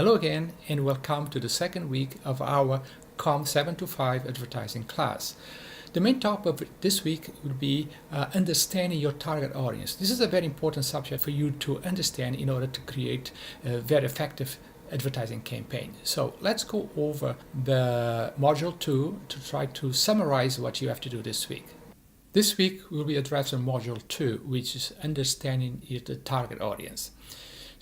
Hello again and welcome to the second week of our COM 725 advertising class. The main topic of this week will be understanding your target audience. This is a very important subject for you to understand in order to create a very effective advertising campaign. So let's go over the module 2 to try to summarize what you have to do this week. This week we'll be addressing module 2, which is understanding the target audience.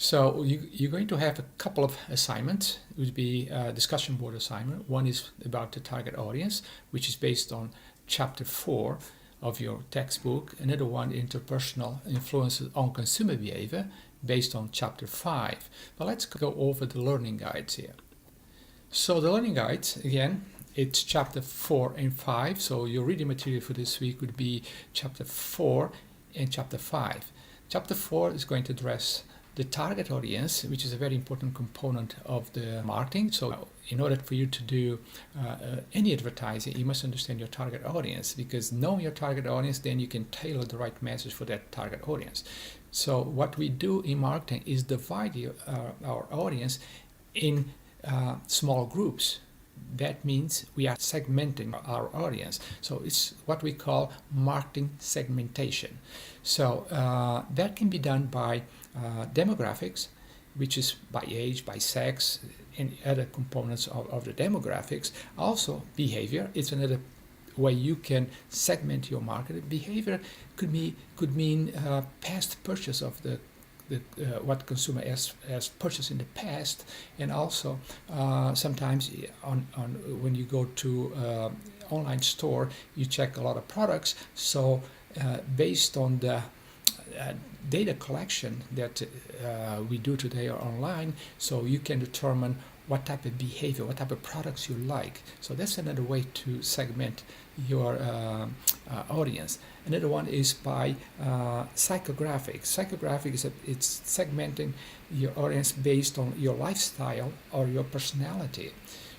So you're going to have a couple of assignments. It would be a discussion board assignment. One is about the target audience, which is based on chapter 4 of your textbook. Another one, interpersonal influences on consumer behavior, based on chapter 5. But let's go over the learning guides here. So the learning guides, again, it's chapter 4 and 5. So your reading material for this week would be chapter 4 and chapter 5. Chapter 4 is going to address the target audience, which is a very important component of the marketing. So in order for you to do any advertising, you must understand your target audience, because knowing your target audience, then you can tailor the right message for that target audience. So what we do in marketing is divide our audience in small groups. That means we are segmenting our audience. So it's what we call marketing segmentation. So that can be done by demographics, which is by age, by sex, and other components of the demographics. Also, behavior is another way you can segment your market. Behavior could mean past purchase of what consumer has purchased in the past, and also sometimes when you go to online store, you check a lot of products. So based on the data collection that we do today online, so you can determine what type of behavior, what type of products you like. So that's another way to segment your audience. Another one is by psychographics. Psychographics it's segmenting your audience based on your lifestyle or your personality.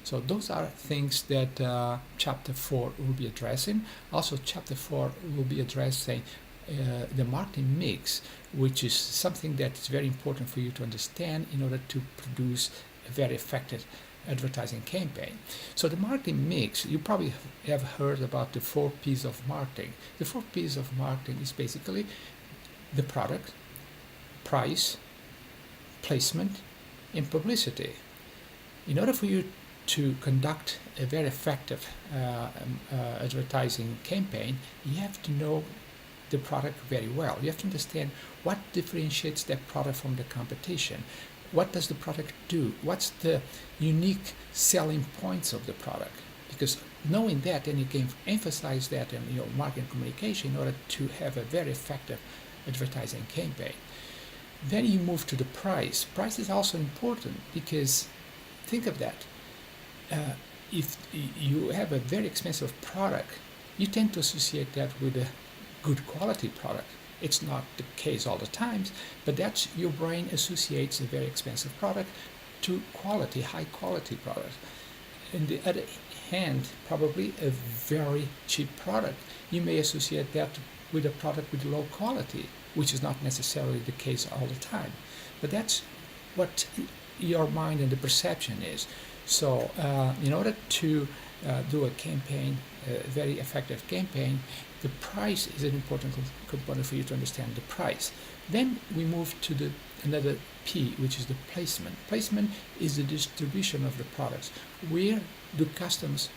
So those are things that chapter 4 will be addressing. Also, chapter 4 will be addressing the marketing mix, which is something that is very important for you to understand in order to produce a very effective advertising campaign. So the marketing mix, you probably have heard about the 4 P's of marketing. The 4 P's of marketing is basically the product, price, placement, and publicity. In order for you to conduct a very effective advertising campaign, you have to know the product very well. You have to understand what differentiates that product from the competition. What does the product do? What's the unique selling points of the product? Because knowing that, then you can emphasize that in your marketing communication in order to have a very effective advertising campaign. Then you move to the price. Price is also important because think of that. If you have a very expensive product, you tend to associate that with a good quality product. It's not the case all the times, but that's your brain associates a very expensive product to quality, high quality product. On the other hand, probably a very cheap product, you may associate that with a product with low quality, which is not necessarily the case all the time. But that's what your mind and the perception is. So in order to do a campaign, a very effective campaign, the price is an important component for you to understand the price. Then we move to another P, which is the placement. Placement is the distribution of the products. Where do customers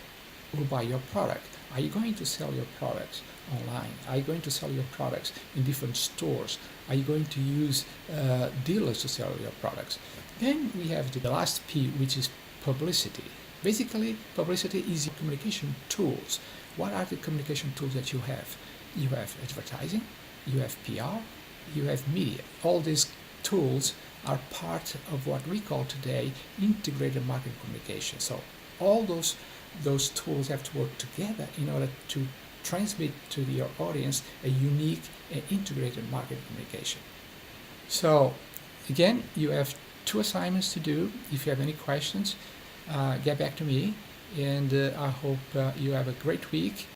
will buy your product? Are you going to sell your products online? Are you going to sell your products in different stores? Are you going to use dealers to sell your products? Then we have the last P, which is publicity. Basically, publicity is your communication tools. What are the communication tools that you have? You have advertising, you have PR, you have media. All these tools are part of what we call today integrated marketing communication. So all those tools have to work together in order to transmit to your audience a unique and integrated marketing communication. So again, you have 2 assignments to do. If you have any questions, get back to me, and I hope you have a great week.